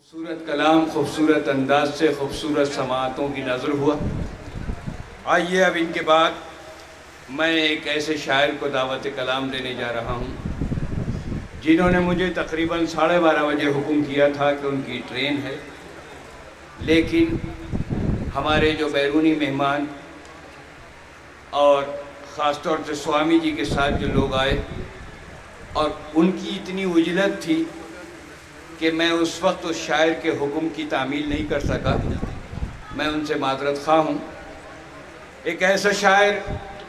खूबसूरत कलाम, खूबसूरत अंदाज से खूबसूरत समाअतों की नज़र हुआ। आइए अब इनके बाद मैं एक ऐसे शायर को दावत कलाम देने जा रहा हूँ जिन्होंने मुझे तकरीबन 12:30 बजे हुक्म किया था कि उनकी ट्रेन है, लेकिन हमारे जो बैरूनी मेहमान और ख़ास तौर से स्वामी जी के साथ जो लोग आए और उनकी इतनी उजलत थी कि मैं उस वक्त उस शायर के हुक्म की तामील नहीं कर सका। मैं उनसे माजरत ख़्वाह हूँ। एक ऐसा शायर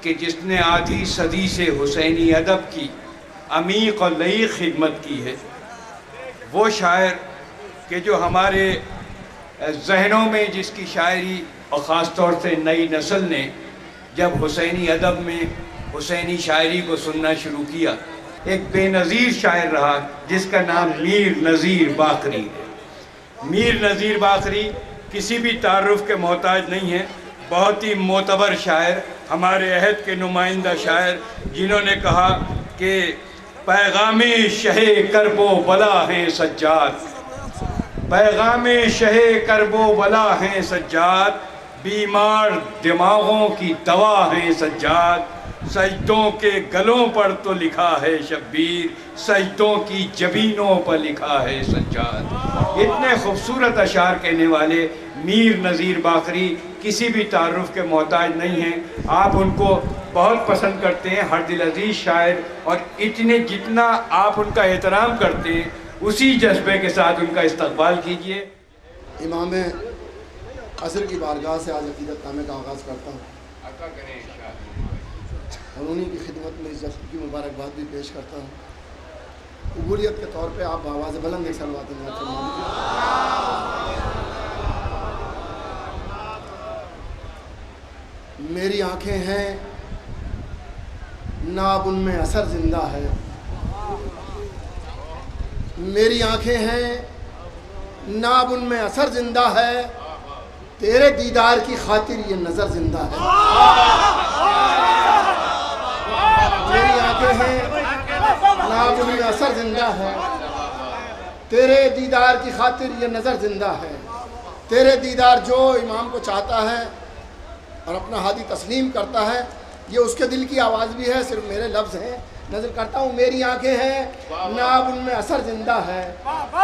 कि जिसने आधी सदी से हुसैनी अदब की अमीक़ और लई खिदमत की है, वो शायर कि जो हमारे जहनों में जिसकी शायरी और ख़ास तौर से नई नस्ल ने जब हुसैनी अदब में हुसैनी शायरी को सुनना शुरू किया, एक बेनज़ीर शायर रहा जिसका नाम मीर नज़ीर बाकरी है। मीर नज़ीर बाकरी किसी भी तारुफ़ के मोहताज नहीं है। बहुत ही मोतबर शायर, हमारे अहद के नुमाइंदा शायर, जिन्होंने कहा कि पैगामे शहे करबो बला हैं सज्जाद, पैगामे शहे करबो बला हैं सज्जाद, बीमार दिमागों की दवा हैं सज्जाद, सजदों के गलों पर तो लिखा है शब्बीर, सजदों की जबीनों पर लिखा है सज्जाद। इतने खूबसूरत अशार कहने वाले मीर नज़ीर बाकरी किसी भी तारुफ़ के मोहताज नहीं हैं। आप उनको बहुत पसंद करते हैं, हर दिल अजीज़ शायर, और इतने जितना आप उनका एहतराम करते हैं उसी जज्बे के साथ उनका इस्तक़बाल कीजिए। इमाम असर की बारगाह से आज अक़ीदतनामे का आगाज़ करता हूँ और उन्हीं की खिदमत में इस जश्न की मुबारकबाद भी पेश करता हूँ। कबूलियत के तौर पे आप आवाज़ बुलंद एक सलवात फरमा दीजिए। मेरी आँखें हैं नाब उनमें असर ज़िंदा है, मेरी आँखें हैं नाब उनमें असर ज़िंदा है, तेरे दीदार की खातिर ये नज़र ज़िंदा है। मेरी आँखें हैं नाब उनमें असर ज़िंदा है, तेरे दीदार की खातिर ये नज़र ज़िंदा है। तेरे दीदार जो इमाम को चाहता है और अपना हादी तस्लीम करता है, ये उसके दिल की आवाज़ भी है, सिर्फ मेरे लफ्ज़ हैं। नज़र करता हूँ मेरी आंखें हैं नाब उनमें असर ज़िंदा है,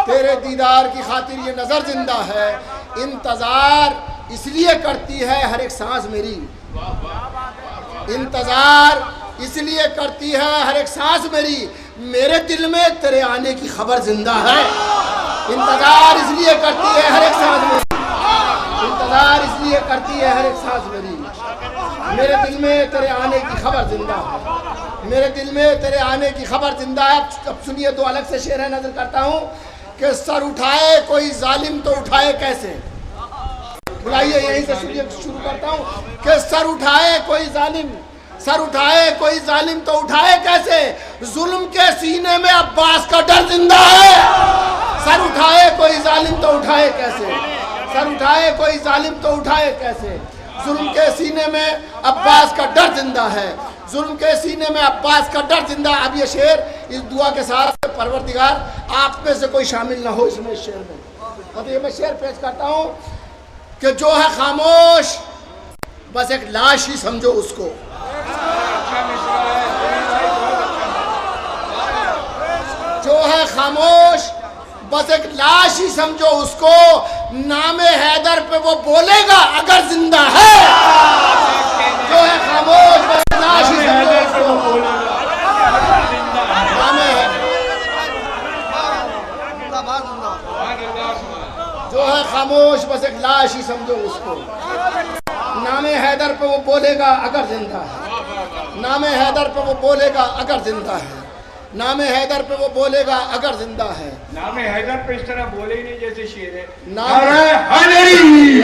तेरे दीदार की खातिर ये नज़र ज़िंदा है। इंतज़ार इसलिए करती है हर एक सांस मेरी, इंतज़ार इसलिए करती है हर एक सांस मेरी, मेरे दिल में तेरे आने की खबर ज़िंदा है। इंतज़ार इसलिए करती है हर एक सांस मेरी, इंतज़ार इसलिए करती है हर एक सांस मेरी, मेरे दिल में तेरे आने की खबर ज़िंदा है, मेरे दिल में तेरे आने की खबर ज़िंदा है। अब सुनिए, दो अलग से शेर है, नज़र करता हूँ कि सर उठाए कोई जालिम तो उठाए कैसे। बुलाइए, यहीं से सुनिए, शुरू करता हूँ कि सर उठाए कोई जालिम, सर उठाए कोई जालिम तो उठाए कैसे, जुल्म के सीने में अब्बास का डर जिंदा है। सर उठाए कोई जालिम तो उठाए कैसे, सर उठाए कोई जालिम तो उठाए कैसे, जुल्म के सीने में अब्बास का डर जिंदा है, जुल्म के सीने में अब्बास का डर जिंदा। अब ये शेर इस दुआ के साथ, परवरदिगार आप में से कोई शामिल ना हो इसमें, शेर में। अब ये मैं शेर पेश करता हूँ कि जो है खामोश बस एक लाश ही समझो उसको, जो है खामोश बस एक लाश ही समझो उसको, नामे हैदर पे वो बोलेगा अगर जिंदा है। जो है खामोश बस एक लाश ही समझो उसको, नामे जो है खामोश बस एक लाश ही समझो उसको, नामे हैदर पे वो बोलेगा अगर जिंदा है, नामे हैदर पे वो बोलेगा अगर जिंदा है, नामे हैदर पे वो बोलेगा अगर जिंदा है। नामे हैदर पे इस तरह बोले ही नहीं जैसे शेर है। नारे हैदरी,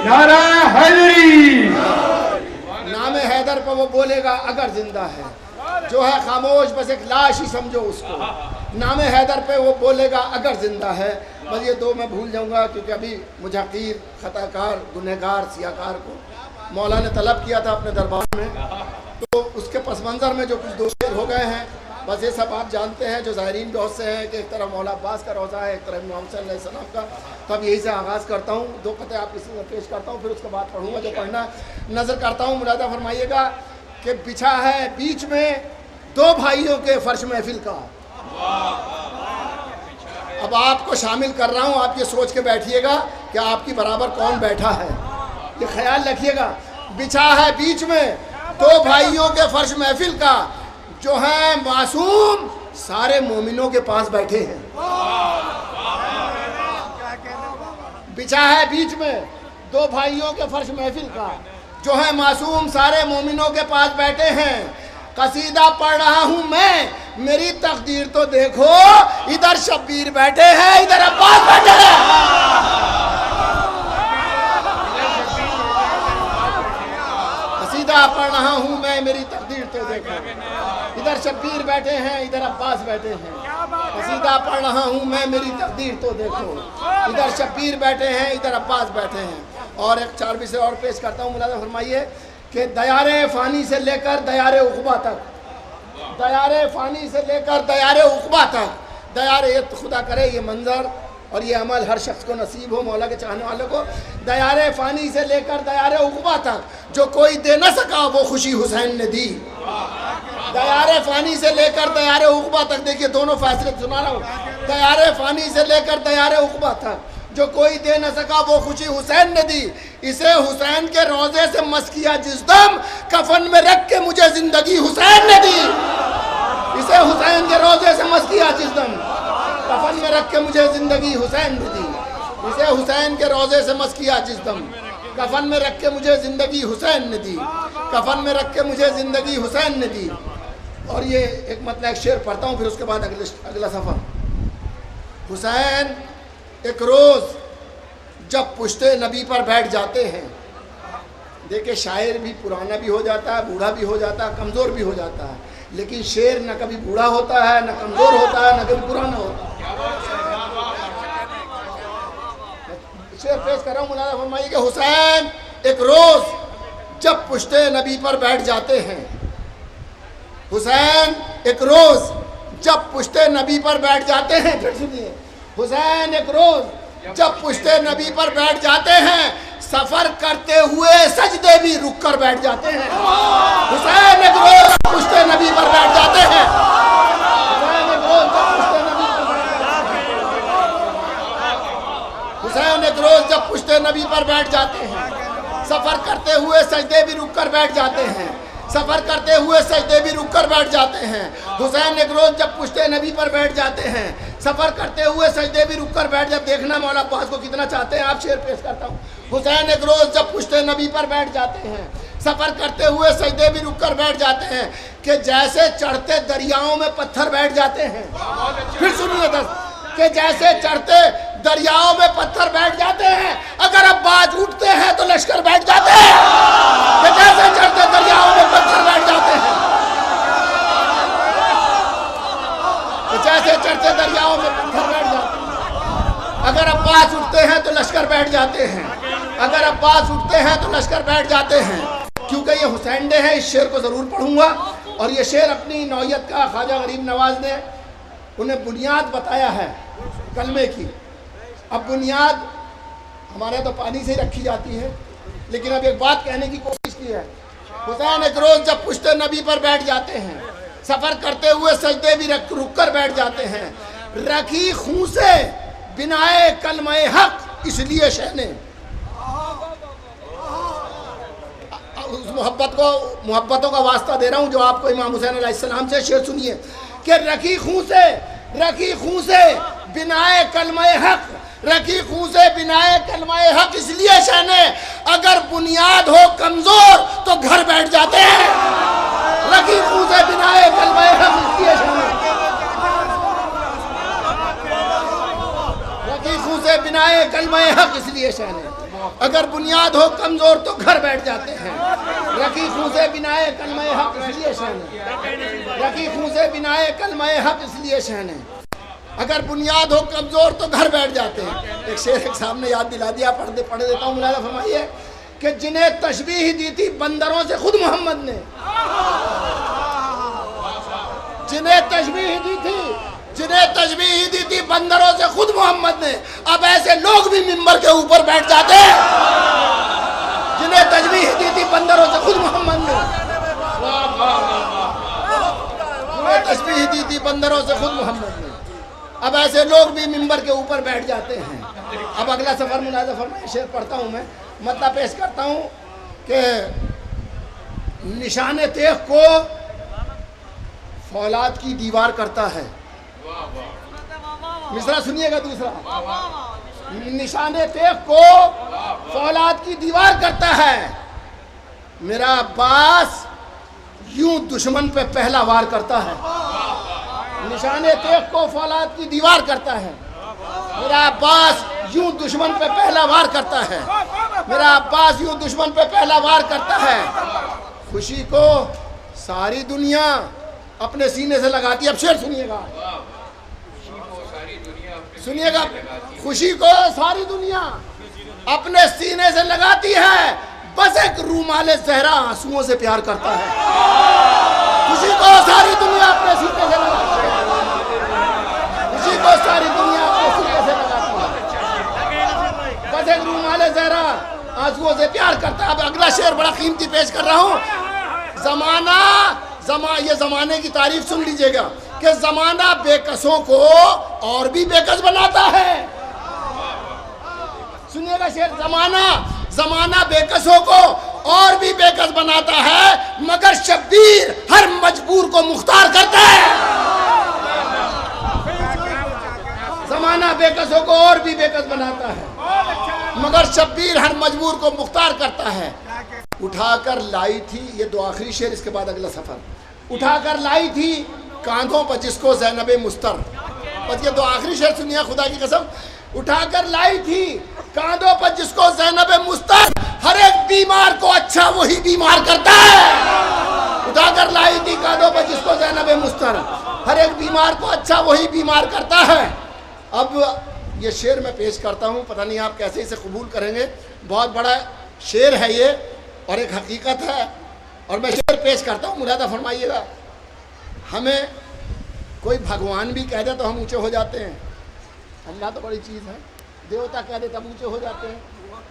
नारे हैदरी, नामे हैदर पे वो बोलेगा अगर जिंदा है, जो है खामोश बस एक लाश ही समझो उसको, नामे हैदर पे वो बोलेगा अगर जिंदा है। बस ये दो मैं भूल जाऊंगा क्योंकि अभी मुजाकिर, खताकार, गुनहगार, सियाकार को मौला ने तलब किया था अपने दरबार में, तो उसके पस मंज़र में जो कुछ दो शेर हो गए हैं बस ये सब आप जानते हैं जो ज़ाहिरीन बहुत से हैं कि एक तरफ मौला अब्बास का रोज़ा है, एक तरफ मोहम्मद सल्लल्लाहु अलैहि वसल्लम का। तो अब यही से आगाज़ करता हूँ, 2 कते आप इसी में पेश करता हूँ, फिर उसके बाद पढ़ूँगा जो पढ़ना नज़र करता हूँ। मुलादा फरमाइएगा कि बिछा है बीच में 2 भाइयों के फर्श महफिल का। अब आपको शामिल कर रहा हूँ, आप ये सोच के बैठिएगा कि आपकी बराबर कौन बैठा है, ये ख्याल रखिएगा। बिछा है बीच में 2 भाइयों के फर्श महफिल का, जो है मासूम सारे मोमिनों के पास बैठे हैं। बिछा है बीच में 2 भाइयों के फर्श महफिल का, जो है मासूम सारे मोमिनों के पास बैठे हैं। कसीदा पढ़ रहा हूं मैं, मेरी तकदीर तो देखो, इधर शब्बीर बैठे हैं, इधर अब्बास बैठे हैं। कसीदा पढ़ रहा हूं मैं, मेरी तकदीर तो देखो, इधर शब्बीर बैठे हैं, इधर अब्बास बैठे हैं। कसीदा पढ़ रहा हूं मैं, मेरी तकदीर तो देखो, इधर शब्बीर बैठे हैं, इधर अब्बास बैठे हैं। और एक 4 विषय और पेश करता हूँ। मुलाज़ा फरमाइए कि दयारे फ़ानी से लेकर दयारे उक़बा तक, दयारे फ़ानी से लेकर दयारे उक़बा तक, दयारे ये खुदा करे ये मंज़र और ये अमल हर शख्स को नसीब हो, मौला के चाहने वालों को। दयारे फ़ानी से लेकर दयारे उक़बा तक, जो कोई दे न सका वो खुशी हुसैन ने दी। दयारे फ़ानी से लेकर दयारे उक़बा तक, देखिए दोनों फैसले सुना रहा हूँ। दयारे फ़ानी से लेकर दयारे उक़बा तक, जो कोई दे न सका वो खुशी हुसैन ने दी। इसे हुसैन के रोज़े से मस किया जिस दम, कफन में रख के मुझे ज़िंदगी हुसैन ने दी। इसे हुसैन के रोज़े से मस किया जिस दम, कफन में रख के मुझे ज़िंदगी हुसैन ने दी। इसे हुसैन के रोज़े से मस किया जिस दम, कफन में रख के मुझे ज़िंदगी हुसैन ने दी। कफन में रख के मुझे ज़िंदगी हुसैन ने दी। और ये एक मतलब एक शेर पढ़ता हूँ, फिर उसके बाद अगला सफ़र। हुसैन एक रोज़ जब पुश्ते नबी पर बैठ जाते हैं, देखिए शायर भी पुराना भी हो जाता है, बूढ़ा भी हो जाता है, कमज़ोर भी हो जाता है, लेकिन शेर न कभी बूढ़ा होता है, न कमज़ोर होता है, न कभी पुराना होता है। शेर पेश कर रहा हूँ। मुलाज़ा फरमाइए कि हुसैन एक रोज़ जब पुश्ते नबी पर बैठ जाते हैं, हुसैन एक रोज़ जब पुश्ते नबी पर बैठ जाते हैं, फिर सुनिए, हुसैन एक रोज़ जब पुश्ते नबी पर बैठ जाते हैं, सफ़र करते हुए सजदे भी रुक कर बैठ जाते हैं। हुसैन एक रोज़ जब पुश्ते नबी पर बैठ जाते हैं, हुसैन एक रोज़ जब पुश्ते नबी पर बैठ जाते हैं, हुसैन एक रोज़ जब पुश्ते नबी पर बैठ जाते हैं, सफ़र करते हुए सजदे भी रुक कर बैठ जाते हैं, सफ़र करते हुए सजदे भी रुक कर बैठ जाते हैं। हुसैन एक रोज़ जब पुश्ते नबी पर बैठ जाते हैं, सफ़र करते हुए सजदे भी रुक कर बैठ, जब देखना मौला अब्बास को कितना चाहते हैं आप। शेर पेश करता हूँ। हुसैन एक रोज़ जब पुश्ते नबी पर बैठ जाते हैं, सफ़र करते हुए सजदे भी रुक कर बैठ जाते हैं, कि जैसे चढ़ते दरियाओं में पत्थर बैठ जाते हैं। फिर सुनिए कि जैसे चढ़ते दरियाओं में पत्थर बैठ जाते हैं, अगर अब्बास उठते हैं तो लश्कर बैठ जाते हैं। कि जैसे चढ़ते दरियाओं में पत्थर बैठ जाते हैं, कि जैसे चढ़ते दरियाओं में पत्थर बैठ जाते हैं, अगर अब्बास उठते हैं तो लश्कर बैठ जाते हैं, अगर अब्बास उठते हैं तो लश्कर बैठ जाते हैं। क्योंकि ये हुसैन डे है, इस शेर को ज़रूर पढ़ूंगा। और ये शेर अपनी नौयत का ख्वाजा गरीब नवाज ने उन्हें बुनियाद बताया है कलमे की। अब बुनियाद हमारे तो पानी से ही रखी जाती है, लेकिन अब एक बात कहने की कोशिश की है। हुसैन एक रोज़ जब पुश्ते नबी पर बैठ जाते हैं, सफ़र करते हुए सजदे भी रुक कर बैठ जाते हैं, रखी खूं से बिनाए कलमे हक इसलिए शहने। उस मोहब्बतों का वास्ता दे रहा हूँ जो आपको इमाम हुसैन अलैहिस्सलाम से। शेर सुनिए कि रखी खूं से बिनाए कलमे हक, रखी खूं से बिनाए कलमे हक इसलिए शहने, अगर बुनियाद हो कमज़ोर तो घर बैठ जाते हैं। रखी खूं से बिनाए कलमे हक इसलिए शहने, रखी खूं से बिनाए कलमे हक इसलिए शहने, अगर बुनियाद हो कमज़ोर तो घर बैठ जाते हैं। रखी खूं से बिनाए कलमे हक इसलिए शहने, रखी खूं से बिनाए कलमे हक इसलिए शहने, अगर बुनियाद हो कमज़ोर तो घर बैठ जाते हैं। एक शेर एक सामने याद दिला दिया, पढ़ देता हूँ। मुलाज़ा फरमाइए कि जिन्हें तशबीह दी थी बंदरों से खुद मोहम्मद ने, जिन्हें तशबीह दी थी, जिन्हें तशबीह दी थी बंदरों से खुद मोहम्मद ने, अब ऐसे लोग भी मिंबर के ऊपर बैठ जाते हैं। जिन्हें तशबीह दी थी बंदरों से खुद मोहम्मद ने, जिन्हें तशबीह दी थी बंदरों से खुद मोहम्मद ने, अब ऐसे लोग भी मिंबर के ऊपर बैठ जाते हैं। अब अगला सफर मुलाज़ा फरमाइए, शेर पढ़ता हूँ मैं, मतलब पेश करता हूँ कि निशान तेग को फौलाद की दीवार करता है। मिसरा सुनिएगा दूसरा, निशान तेग को फौलाद की दीवार करता है, मेरा अब्बास यूं दुश्मन पे पहला वार करता है। निशान तेग को फौलाद की दीवार करता है, मेरा अब्बास यूं दुश्मन पे पहला वार करता है, मेरा अब्बास यूं दुश्मन पे पहला वार करता है। खुशी को सारी दुनिया अपने सीने से लगाती है। अब शेर सुनिएगा, सुनिएगा, खुशी को सारी दुनिया अपने सीने से लगाती है, बस एक रूमाले ज़हरा आंसुओं से प्यार करता है। खुशी को सारी दुनिया अपने सीने से लगाती है, खुशी को सारी दुनिया अपने सीने से लगाती है, बस एक रूमाले ज़हरा आंसुओं से प्यार करता है। अब अगला शेर बड़ा कीमती पेश कर रहा हूँ। ये ज़माने की तारीफ सुन लीजिएगा कि ज़माना बेकसों को और भी बेकस बनाता है। सुनिएगा शेर, ज़माना बेकसों को और भी बेकस बनाता है, मगर शब्बीर हर मजबूर को मुख्तार करता है। ज़माना बेकसों को और भी बेकस बनाता है, मगर शब्बीर हर मजबूर को मुख्तार करता है। उठाकर लाई थी, ये दो आखिरी शेर, इसके बाद अगला सफर। उठाकर लाई थी कांधों पर जिसको ज़ैनब मुस्तर, बस ये दो आखिरी शेर सुनिए खुदा की कसम। उठाकर लाई थी कांधों पर जिसको ज़ैनब मुस्तर, हर एक बीमार को अच्छा वही बीमार करता है। उठाकर लाई थी कांधों पर जिसको ज़ैनब मुस्तर, हर एक बीमार को अच्छा वही बीमार करता है। अब ये शेर मैं पेश करता हूँ, पता नहीं आप कैसे इसे कबूल करेंगे, बहुत बड़ा शेर है ये और एक हकीकत है, और मैं शेर पेश करता हूँ, मुलादा फरमाइएगा। हमें कोई भगवान भी कह दे तो हम ऊंचे हो जाते हैं, अल्लाह तो बड़ी चीज़ है, देवता कह दे तब ऊंचे हो जाते हैं,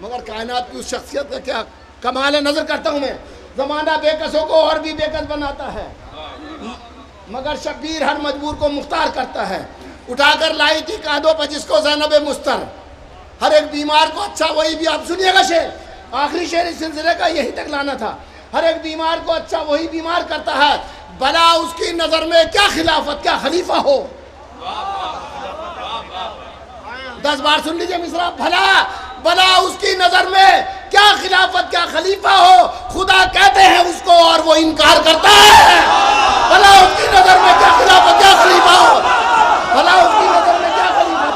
मगर कायनात की उस शख्सियत का क्या कमाल है। नजर करता हूँ मैं, ज़माना बेकसों को और भी बेकस बनाता है, मगर शब्बीर हर मजबूर को मुख्तार करता है। उठाकर लाई थी कांधों पर जिसको ज़ैनब मुस्तर, हर एक बीमार को अच्छा वही भी, आप सुनिएगा शेर, आखिरी शेर इस सिलसिले का यही तक लाना था। हर एक बीमार को अच्छा वही बीमार करता है, भला उसकी नजर में क्या खिलाफत क्या खलीफा हो। 10 बार सुन लीजिए मिसरा, भला उसकी नजर में क्या खिलाफत क्या खलीफा हो, खुदा कहते हैं उसको और वो इनकार करता है। भला उसकी नजर में क्या खिलाफत क्या खलीफा हो, भला उसकी नजर में क्या खलीफा।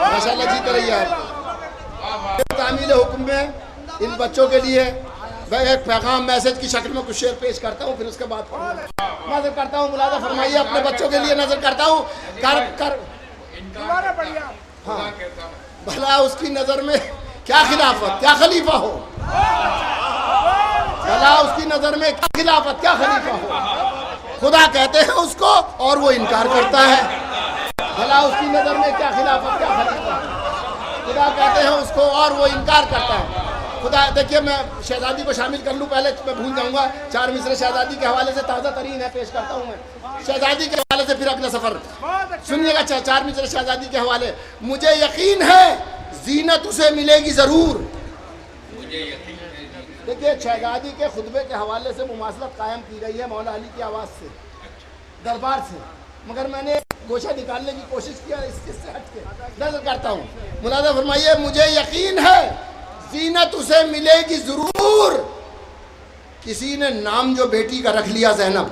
माशाअल्लाह जीते रहिए आप। तामील हुक्म में इन बच्चों के लिए मैं एक पैगाम मैसेज की शक्ल में कुछ शेर पेश करता हूँ, फिर उसके बाद नजर करता हूँ, मुलाजा फरमाइए, अपने बच्चों के लिए नजर करता हूँ। हाँ, भला उसकी नजर में क्या खिलाफत क्या खलीफा हो, भला उसकी नजर में क्या खिलाफत क्या खलीफा हो, खुदा कहते हैं उसको और वो इनकार करता है। भला उसकी नजर में क्या खिलाफत क्या खलीफा, खुदा कहते हैं उसको और वो इनकार करता है। खुदा देखिए, मैं शहजादी को शामिल कर लूँ, पहले मैं भूल जाऊंगा। 4 मिसरे शहजादी के हवाले से ताज़ा तरीन है, पेश करता हूँ मैं शहजादी के हवाले से, फिर अगला सफर सुनिएगा। 4 मिसरे शहजादी के हवाले। मुझे यकीन है जीनत उसे मिलेगी जरूर। देखिए, शहजादी के खुतबे के हवाले से मुमासलत कायम की गई है मौला अली की आवाज़ से, दरबार से, मगर मैंने गोशा निकालने की कोशिश किया, इससे हट के नजर करता हूँ। मुलाजा फरमाइए, मुझे यकीन है जीनत उसे मिलेगी जरूर, किसी ने नाम जो बेटी का रख लिया ज़ैनब।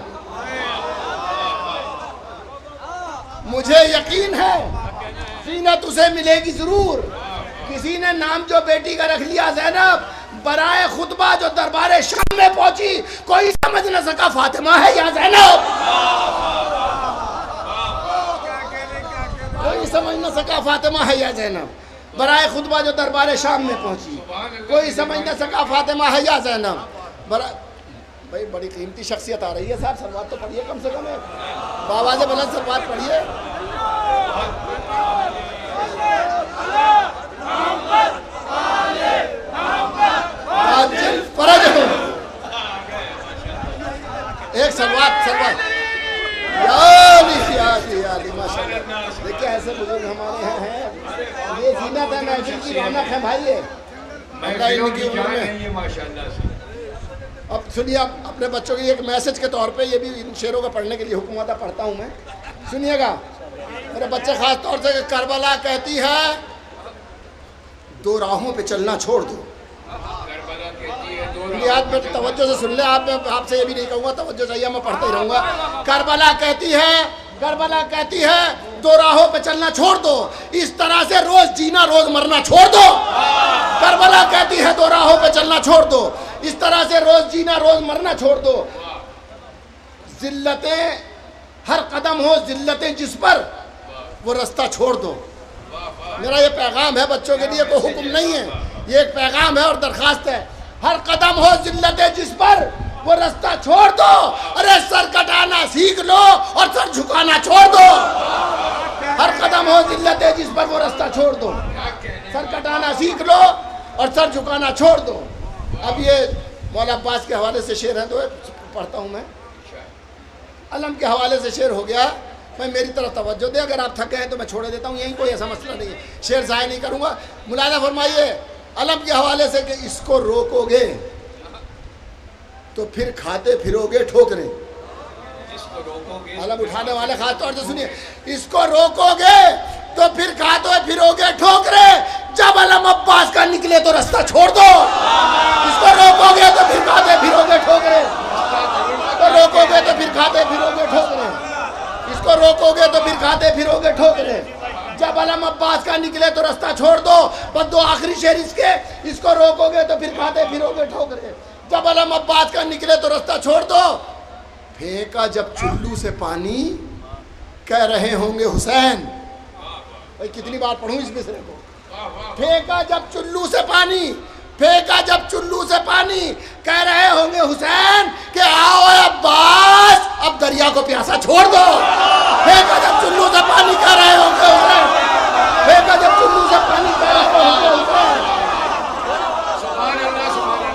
मुझे यकीन है जीनत उसे मिलेगी जरूर, किसी ने नाम जो बेटी का रख लिया ज़ैनब। बराए खुतबा जो दरबारे शाम में पहुंची, कोई समझ न सका फातिमा है या ज़ैनब। कोई समझ न सका फातिमा है या ज़ैनब। बराए खुतबा जो दरबारे शाम में पहुंची, कोई समझ न सका फातिमा है या ज़ैनब। भाई बड़ी कीमती शख्सियत आ रही है साहब, सलवात तो पढ़िए कम से कम, बाबा से बुलंद सलवात पढ़िए। एक सलवात माशाल्लाह। देखिए ऐसे बुजुर्ग हमारे यहाँ हैं, ये जीनत है, महफिल की रौनक है भाई। ये माशाल्लाह। अब सुनिए, आप अपने बच्चों के लिए एक मैसेज के तौर पे ये भी इन शेरों को पढ़ने के लिए हुक्म आता पढ़ता हूँ मैं, सुनिएगा मेरे बच्चे खास तौर से। करबला कहती है दो राहों पे चलना छोड़ दो। याद में तवज्जो से सुन ले, आपसे ये भी नहीं कहूँगा तवज्जो चाहिए, मैं पढ़ता ही रहूँगा। करबला कहती है दो राहों पे चलना छोड़ दो, इस तरह से रोज जीना रोज मरना छोड़ दो। करबला कहती है दो राहों पे चलना छोड़ दो, इस तरह से रोज जीना रोज मरना छोड़ दो। जिल्लतें हर कदम हो, जिल्लतें जिस पर वो रास्ता छोड़ दो। मेरा ये पैगाम है बच्चों के लिए, कोई हुक्म नहीं है, ये एक पैगाम है और दरखास्त है। हर कदम हो जिल्लतें जिस पर वो रास्ता छोड़ दो। अरे सर कटाना सीख लो और सर झुकाना छोड़ दो। हर कदम हो जिल्लतें जिस पर वो रास्ता छोड़ दो। सर कटाना सीख लो और सर झुकाना छोड़ दो। अब ये मौला अब्बास के हवाले से शेर है तो पढ़ता हूँ मैं। अलम के हवाले से शेर हो गया, मैं मेरी तरफ तवज्जो दे, अगर आप थक गए हैं तो मैं छोड़ देता हूँ, यही कोई ऐसा मसला नहीं है, शेर ज़ाया नहीं करूँगा। मुलाजा फरमाइए अलम के हवाले से कि इसको रोकोगे तो फिर खाते फिरोगे ठोकरें। अलम उठाने वाले खास तौर से सुनिए, इसको रोकोगे तो फिर खाते फिरोगे ठोकरे। जब अलम अब्बास का निकले तो रास्ता छोड़ दो। इसको रोकोगे तो फिर खाते फिरोगे ठोकरे। इसको रोकोगे तो फिर खाते फिरोगे ठोकरे। इसको रोकोगे तो फिर खाते फिरोगे ठोकरे। जब अलम अब्बास का निकले तो रास्ता छोड़ दो। बस दो आखिरी शेर इसके, इसको रोकोगे तो फिर खाते फिरोगे ठोकरे। जब अलम अब्बास का निकले तो रास्ता छोड़ दो। फेंका जब चुल्लू से पानी, कह रहे होंगे हुसैन। भाई कितनी बार पढ़ूं इस मिसरे को। फेंका जब चुल्लू से पानी, फेंका जब चुल्लू से पानी, कह रहे होंगे हुसैन कि आओ अब्बास अब दरिया को प्यासा छोड़ दो। फेंका जब चुल्लू से पानी, कह रहे होंगे हुसैन। फेंका जब चुल्लू से पानी, कह रहे होंगे हुसैन।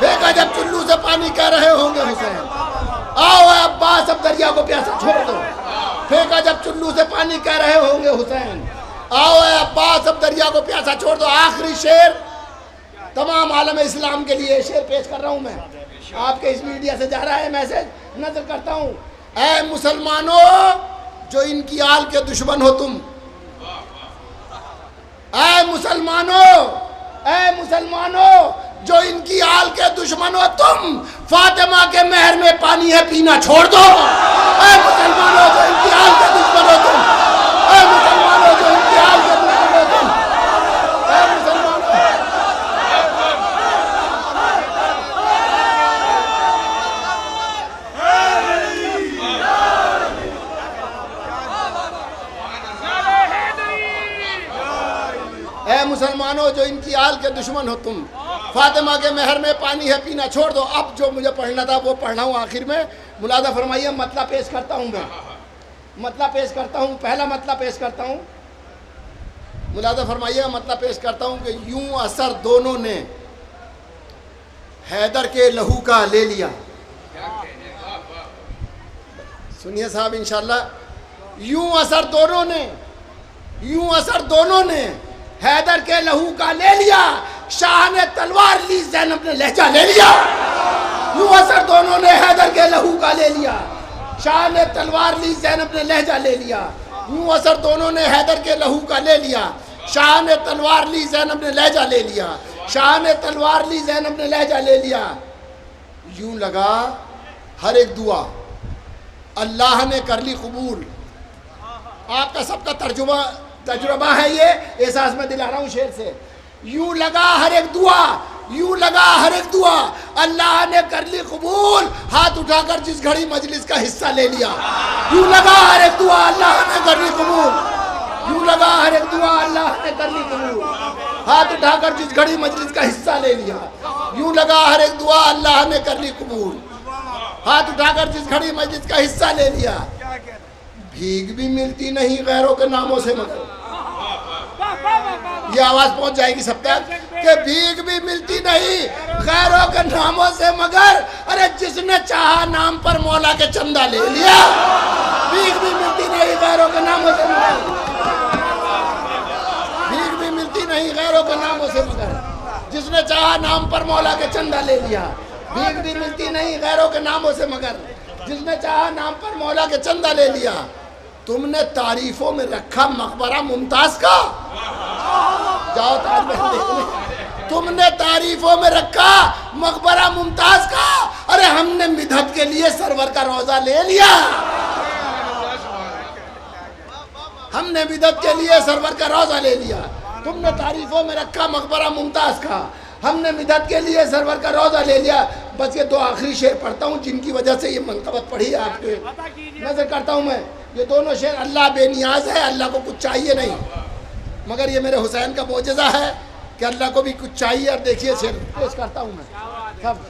फेंका जब चुल्लू से पानी, कह रहे होंगे हुसैन। आओ अब्बास अब दरिया को प्यासा छोड़ दो। फेंका जब चुल्लू से पानी, कह रहे होंगे हुसैन। आओ अब्बास अब दरिया को प्यासा छोड़ दो। आखिरी शेर तमाम आलम इस्लाम के लिए शेर पेश कर रहा हूं मैं। आपके इस मीडिया से जा रहा है मैसेज, नजर करता हूं। ऐ मुसलमानों जो इनकी आल के दुश्मन हो तुम, ऐ मुसलमानों, ऐ मुसलमानों जो इनकी आल के दुश्मन हो तुम, फातिमा के महर में पानी है पीना छोड़ दो। ऐ मुसलमानों जो इनकी आल के दुश्मन हो तुम, ऐ मुसलमानों जो इनकी आल के दुश्मन हो तुम, ऐ मुसलमानों। ऐ मुसलमानों जो इनकी आल के दुश्मन हो तुम, फातिमा के महर में पानी है पीना छोड़ दो। अब जो मुझे पढ़ना था वो पढ़ रहा हूँ आखिर में। मुलाजा फरमाइए, मतलब पेश करता हूँ मैं, मतलब पेश करता हूँ। पहला मतलब पेश करता हूँ, मुलाजा फरमाइए, मतलब पेश करता हूँ कि यूं असर दोनों ने हैदर के लहू का ले लिया। सुनिए साहब इंशाल्लाह। यूं असर दोनों ने, यूं असर दोनों ने हैदर के लहू का ले लिया। शाह ने तलवार ली, ज़ैनब ने लहजा ले लिया। यूं असर दोनों ने हैदर के लहू का ले लिया। शाह ने तलवार ली, ज़ैनब ने लहजा ले लिया। यूं असर दोनों ने हैदर के लहू का ले लिया। शाह ने तलवार ली, ज़ैनब ने लहजा ले लिया। शाह ने तलवार ली, ज़ैनब ने लहजा ले लिया। यूं लगा हर एक दुआ अल्लाह ने कर ली कबूल। आपका सबका तजुर्बा है ये, एहसास में दिला रहा हूँ शेर से। यूं लगा हर एक दुआ, यूं लगा हर एक दुआ अल्लाह ने कर ली कबूल। हाथ उठाकर जिस घड़ी मजलिस का हिस्सा ले लिया। यूं लगा हर एक दुआ अल्लाह ने कर ली कबूल। यूं लगा हर एक दुआ अल्लाह ने कर ली कबूल। हाथ उठाकर जिस घड़ी मजलिस का हिस्सा ले लिया। यूं लगा हर एक दुआ अल्लाह ने कर ली कबूल। हाथ उठाकर जिस घड़ी मजलिस का हिस्सा ले लिया। भीख भी मिलती नहीं गैरों के नामों से मगर, ये आवाज पहुंच जाएगी सब तक कि भीख भी मिलती नहीं गैरों के नामों से मगर, अरे जिसने चाहा नाम पर मौला के चंदा ले लिया। भीख भी मिलती नहीं गैरों के नामों से मगर, भीख भी मिलती नहीं गैरों के नामों से मगर, जिसने चाहा नाम पर मौला के चंदा ले लिया। भीख भी मिलती नहीं गैरों के नामों से मगर, जिसने चाहा नाम पर मौला के चंदा ले लिया। तुमने तारीफों में रखा मकबरा मुमताज का, जाओ ताजमहल देखने। तुमने तारीफों में रखा मकबरा मुमताज का, अरे हमने मिदहत के लिए सरवर का रोजा ले लिया। हमने मिदहत के लिए सरवर का रोजा ले लिया। तुमने तारीफों में रखा मकबरा मुमताज का, हमने मिदहत के लिए सरवर का रोजा ले लिया। बस ये दो आखिरी शेर पढ़ता हूँ जिनकी वजह से ये मनकबत पढ़ी आपके नजर करता हूँ मैं। ये दोनों शेर, अल्लाह बेनियाज है, अल्लाह को कुछ चाहिए नहीं, मगर ये मेरे हुसैन का मोजज़ा है कि अल्लाह को भी कुछ चाहिए। और देखिए शेर पेश करता हूँ मैं सब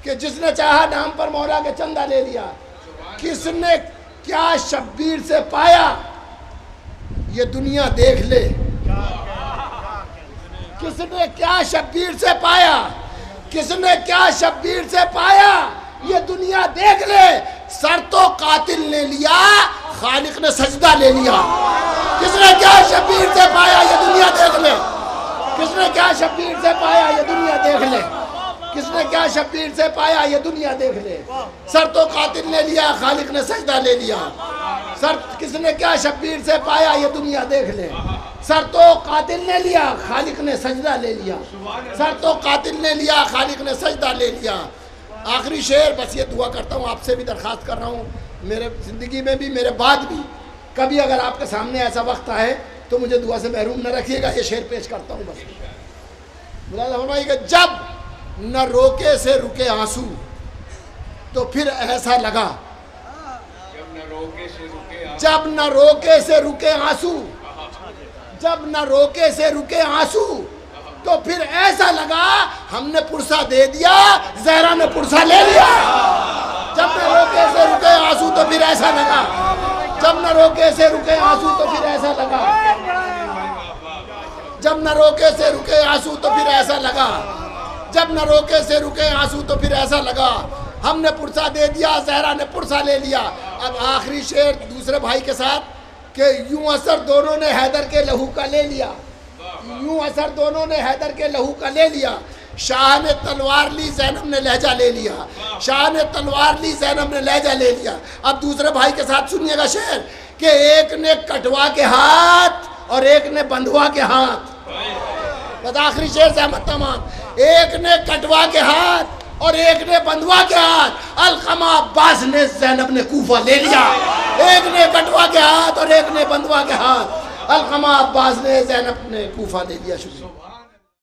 कि जिसने चाहा नाम पर मौला के चंदा ले लिया। किसने क्या शब्बीर से पाया ये दुनिया देख ले। किसने क्या शब्बीर से पाया, किसने क्या शब्बीर से पाया ये दुनिया देख ले। सर तो कातिल ने लिया, खालिक ने सजदा ले लिया। किसने क्या शब्बीर से पाया ये दुनिया देख ले। किसने क्या शब्बीर से पाया ये दुनिया देख ले। किसने क्या शब्बीर से पाया ये दुनिया देख ले। सर तो कातिल ने लिया, खालिक ने सजदा ले लिया। सर किसने क्या शब्बीर से पाया ये दुनिया देख ले। सर तो कातिल ने लिया, खालिक ने सजदा ले लिया। सर तो कातिल ने लिया, खालिक ने सजदा ले लिया। आखिरी शेर, बस ये दुआ करता हूँ, आपसे भी दरख्वास्त कर रहा हूँ, मेरे ज़िंदगी में भी मेरे बाद भी कभी अगर आपके सामने ऐसा वक्त आए तो मुझे दुआ से महरूम न रखिएगा। ये शेर पेश करता हूँ बस। फरमाइएगा, जब न रोके से रुके आंसू तो फिर ऐसा लगा। जब न रोके से रुके आंसू, जब न रोके से रुके आंसू तो फिर ऐसा लगा हमने पुरसा दे दिया, ज़हरा ने पुरसा ले लिया। जब न रोके से रुके आंसू तो फिर ऐसा लगा, जब न रोके से रुके आंसू तो फिर ऐसा लगा। जब न रोके से रुके आंसू तो फिर ऐसा लगा। जब न रोके से रुके आंसू तो फिर ऐसा लगा हमने पुरसा दे दिया, ज़हरा ने पुरसा ले लिया। अब आखिरी शेर दूसरे भाई के साथ कि यूं असर दोनों ने हैदर के लहू का ले लिया। यूं असर दोनों ने हैदर के लहू का ले लिया। शाह ने तलवार ली, ज़ैनब ने लहजा ले लिया। शाह ने तलवार ली, ज़ैनब ने लहजा ले लिया। अब दूसरे भाई के साथ सुनिएगा शेर कि एक ने कटवा के हाथ और एक ने बंधवा के हाथ। बस आखिरी शेर से मत तमाम। एक ने कटवा के हाथ और एक ने बंधवा के हाथ। अलकमा अब्बास ने ज़ैनब ने कूफा ले लिया। एक ने कटवा के हाथ और एक ने बंधवा के हाथ। अलकमा अब्बास ने ज़ैनब ने कूफा ले लिया। शुक्रिया।